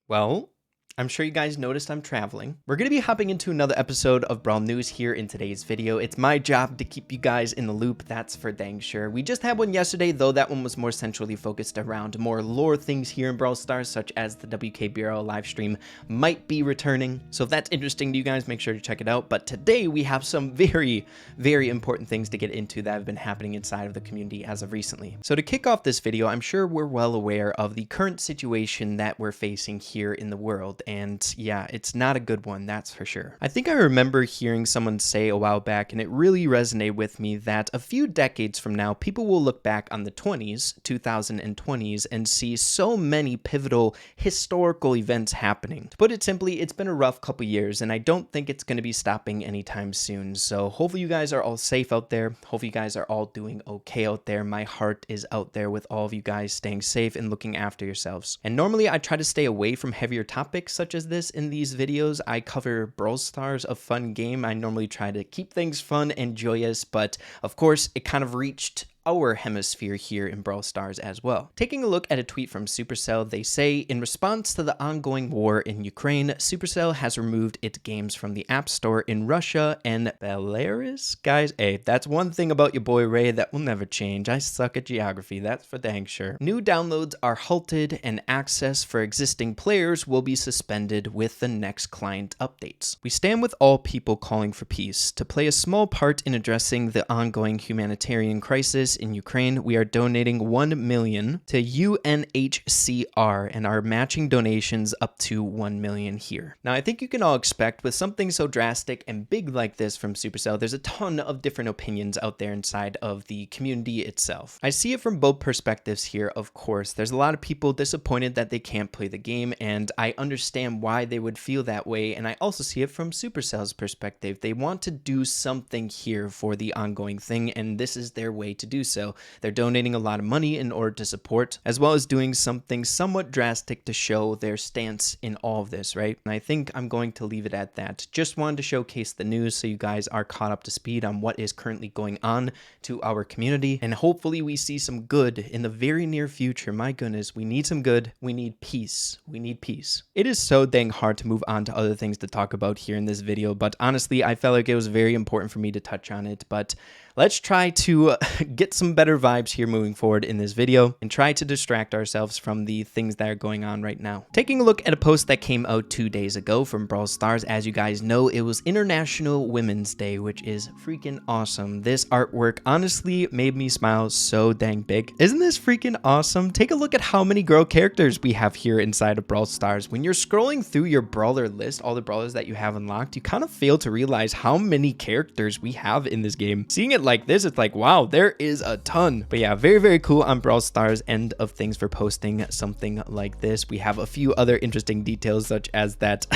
Well, I'm sure you guys noticed I'm traveling. We're going to be hopping into another episode of Brawl News here in today's video. It's my job to keep you guys in the loop, that's for dang sure. We just had one yesterday, though that one was more centrally focused around more lore things here in Brawl Stars, such as the WKBRL live stream might be returning. So if that's interesting to you guys, make sure to check it out. But today we have some very, very important things to get into that have been happening inside of the community as of recently. So to kick off this video, I'm sure we're well aware of the current situation that we're facing here in the world. And yeah, it's not a good one, that's for sure. I think I remember hearing someone say a while back, and it really resonated with me, that a few decades from now, people will look back on the 2020s, and see so many pivotal historical events happening. To put it simply, it's been a rough couple years, and I don't think it's going to be stopping anytime soon. So hopefully you guys are all safe out there. Hopefully you guys are all doing okay out there. My heart is out there with all of you guys staying safe and looking after yourselves. And normally I try to stay away from heavier topics such as this in these videos. I cover Brawl Stars, a fun game. I normally try to keep things fun and joyous, but of course it kind of reached our hemisphere here in Brawl Stars as well. Taking a look at a tweet from Supercell, they say, in response to the ongoing war in Ukraine, Supercell has removed its games from the App Store in Russia and Belarus. Guys, hey, that's one thing about your boy Ray that will never change. I suck at geography, that's for dang sure. New downloads are halted and access for existing players will be suspended with the next client updates. We stand with all people calling for peace. To play a small part in addressing the ongoing humanitarian crisis in Ukraine, we are donating 1 million to UNHCR and are matching donations up to 1 million here. Now, I think you can all expect with something so drastic and big like this from Supercell, there's a ton of different opinions out there inside of the community itself. I see it from both perspectives here, of course. There's a lot of people disappointed that they can't play the game, and I understand why they would feel that way, and I also see it from Supercell's perspective. They want to do something here for the ongoing thing, and this is their way to do so. They're donating a lot of money in order to support, as well as doing something somewhat drastic to show their stance in all of this, right? And I think I'm going to leave it at that. Just wanted to showcase the news so you guys are caught up to speed on what is currently going on to our community, and hopefully we see some good in the very near future. My goodness, we need some good. We need peace. We need peace. It is so dang hard to move on to other things to talk about here in this video, but honestly, I felt like it was very important for me to touch on it. But let's try to get some better vibes here moving forward in this video and try to distract ourselves from the things that are going on right now. Taking a look at a post that came out 2 days ago from Brawl Stars. As you guys know, it was International Women's Day, which is freaking awesome. This artwork honestly made me smile so dang big. Isn't this freaking awesome? Take a look at how many girl characters we have here inside of Brawl Stars. When you're scrolling through your brawler list, all the brawlers that you have unlocked, you kind of fail to realize how many characters we have in this game. Seeing it like this, it's like, wow, there is a ton. But yeah, very, very cool on Brawl Stars end of things for posting something like this. We have a few other interesting details, such as that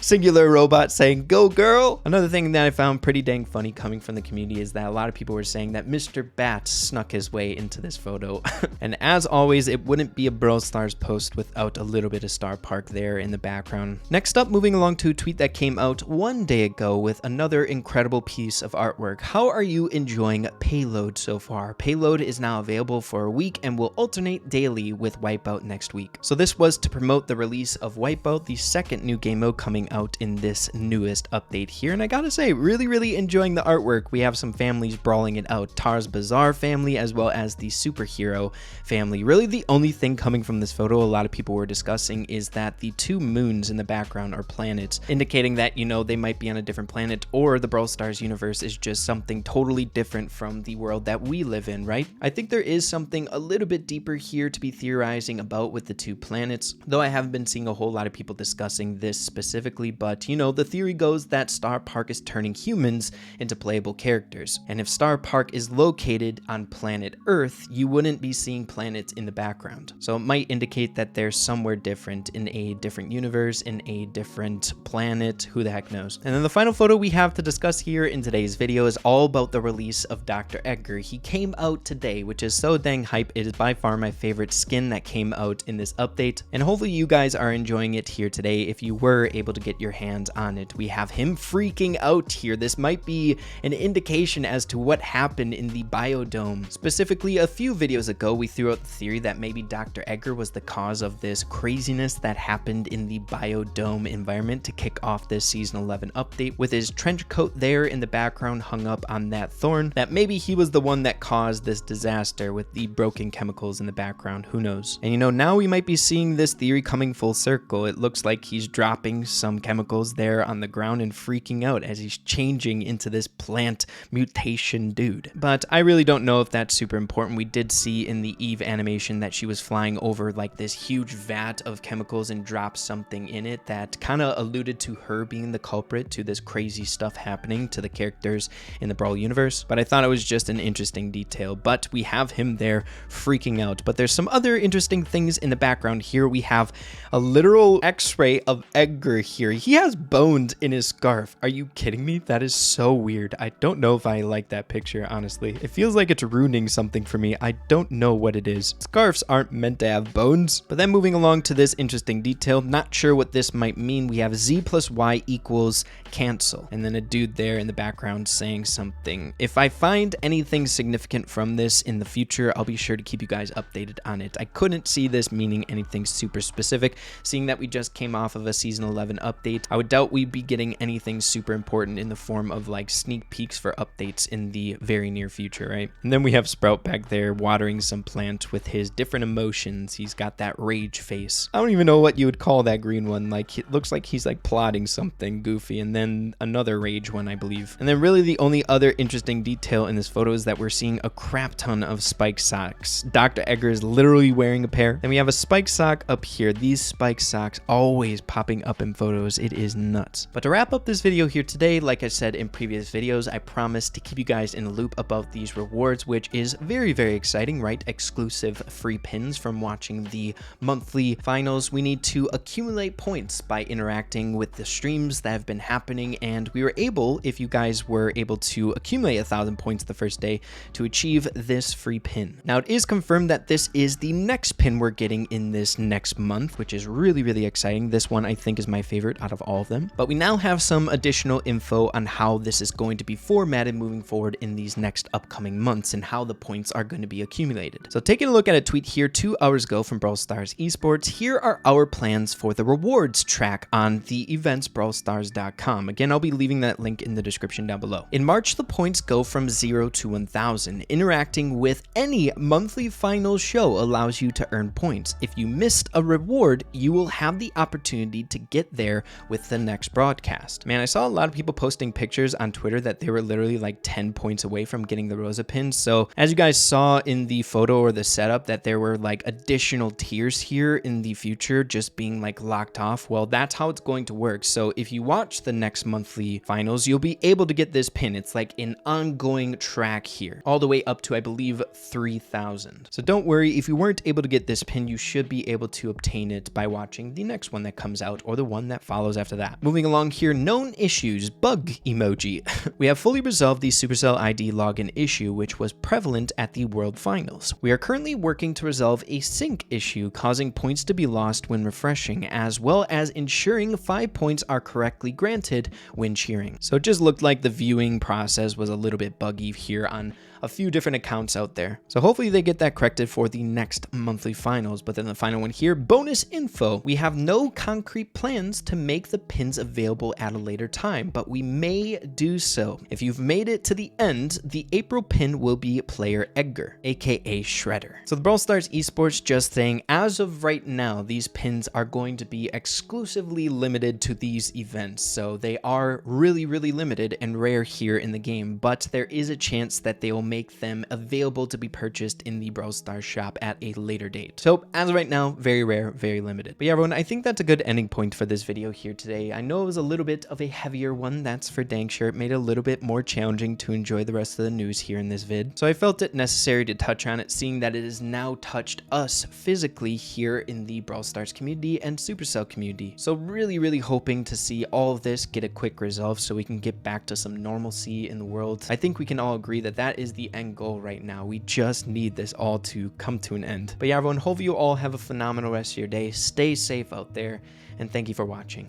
singular robot saying, "Go girl." Another thing that I found pretty dang funny coming from the community is that a lot of people were saying that Mr. Bat snuck his way into this photo. And as always, it wouldn't be a Brawl Stars post without a little bit of Star Park there in the background. Next up, moving along to a tweet that came out 1 day ago with another incredible piece of artwork. How are you enjoying Payload so far? Payload is now available for a week and will alternate daily with Wipeout next week. So this was to promote the release of Wipeout, the second new game mode coming out in this newest update here. And I gotta say, really enjoying the artwork. We have some families brawling it out. Tar's Bazaar family as well as the superhero family. Really the only thing coming from this photo a lot of people were discussing is that the 2 moons in the background are planets, indicating that, you know, they might be on a different planet, or the Brawl Stars universe is just something totally different from the world that we live in, right? I think there is something a little bit deeper here to be theorizing about with the 2 planets, though I haven't been seeing a whole lot of people discussing this specifically. But you know, the theory goes that Star Park is turning humans into playable characters, and if Star Park is located on planet Earth, you wouldn't be seeing planets in the background. So it might indicate that they're somewhere different in a different universe, in a different planet, who the heck knows. And then the final photo we have to discuss here in today's video is all about the release of Dr. Edgar. He came out today, which is so dang hype. It is by far my favorite skin that came out in this update, and hopefully you guys are enjoying it here today if you were able to get your hands on it. We have him freaking out here. This might be an indication as to what happened in the biodome. Specifically, a few videos ago, we threw out the theory that maybe Dr. Edgar was the cause of this craziness that happened in the biodome environment to kick off this season 11 update, with his trench coat there in the background hung up on that thorn, that maybe he was the one that caused this disaster with the broken chemicals in the background. Who knows? And you know, now we might be seeing this theory coming full circle. It looks like he's dropping some chemicals there on the ground and freaking out as he's changing into this plant mutation dude. But I really don't know if that's super important. We did see in the Eve animation that she was flying over like this huge vat of chemicals and dropped something in it that kind of alluded to her being the culprit to this crazy stuff happening to the characters in the Brawl universe. But I thought it was just an interesting detail. But we have him there freaking out. But there's some other interesting things in the background here. We have a literal x-ray of Edgar here. He has bones in his scarf. Are you kidding me? That is so weird. I don't know if I like that picture, honestly. It feels like it's ruining something for me. I don't know what it is. Scarves aren't meant to have bones. But then moving along to this interesting detail, not sure what this might mean. We have Z plus Y equals cancel. And then a dude there in the background saying something. If I find anything significant from this in the future, I'll be sure to keep you guys updated on it. I couldn't see this meaning anything super specific, seeing that we just came off of a season 11 update. I would doubt we'd be getting anything super important in the form of like sneak peeks for updates in the very near future, right? And then we have Sprout back there watering some plant with his different emotions. He's got that rage face. I don't even know what you would call that green one. Like, it looks like he's like plotting something goofy, and then another rage one, I believe. And then really the only other interesting detail in this photo is that we're seeing a crap ton of spike socks. Dr. Edgar is literally wearing a pair. And we have a spike sock up here. These spike socks always popping up in photos. It is nuts. But to wrap up this video here today, like I said in previous videos, I promised to keep you guys in the loop about these rewards, which is very, very exciting, right? Exclusive free pins from watching the monthly finals. We need to accumulate points by interacting with the streams that have been happening, and we were able, if you guys were able to accumulate 1,000 points the first day, to achieve this free pin. Now, it is confirmed that this is the next pin we're getting in this next month, which is really, really exciting. This one I think is my favorite out of all of them. But we now have some additional info on how this is going to be formatted moving forward in these next upcoming months and how the points are going to be accumulated. So taking a look at a tweet here 2 hours ago from Brawl Stars Esports, here are our plans for the rewards track on the events brawlstars.com. Again, I'll be leaving that link in the description down below. In March, the points go from 0 to 1,000. Interacting with any monthly final show allows you to earn points. If you missed a reward, you will have the opportunity to get there with the next broadcast. Man, I saw a lot of people posting pictures on Twitter that they were literally like 10 points away from getting the Rosa pin. So as you guys saw in the photo or the setup, that there were like additional tiers here in the future just being like locked off. Well, that's how it's going to work. So if you watch the next monthly finals, you'll be able to get this pin. It's like an ongoing track here, all the way up to, I believe, 3,000. So don't worry, if you weren't able to get this pin, you should be able to obtain it by watching the next one that comes out or the one that follows after that. Moving along here, known issues, bug emoji. We have fully resolved the Supercell ID login issue, which was prevalent at the World Finals. We are currently working to resolve a sync issue causing points to be lost when refreshing, as well as ensuring 5 points are correctly granted when cheering. So it just looked like the viewing process was a little bit buggy here on a few different accounts out there. So hopefully they get that corrected for the next monthly finals. But then the final one here, bonus info. We have no concrete plans to make the pins available at a later time, but we may do so. If you've made it to the end, the April pin will be player Edgar, aka Shredder. So the Brawl Stars Esports just saying, as of right now, these pins are going to be exclusively limited to these events. So they are really, really limited and rare here in the game, but there is a chance that they will make them available to be purchased in the Brawl Stars shop at a later date. So as of right now, very rare, very limited. But yeah, everyone, I think that's a good ending point for this video here today. I know it was a little bit of a heavier one, that's for dang sure. It made it a little bit more challenging to enjoy the rest of the news here in this vid. So I felt it necessary to touch on it, seeing that it has now touched us physically here in the Brawl Stars community and Supercell community. So really, really hoping to see all of this get a quick resolve so we can get back to some normalcy in the world. I think we can all agree that that is the the end goal right now. We just need this all to come to an end. But yeah, everyone, hope you all have a phenomenal rest of your day. Stay safe out there, and thank you for watching.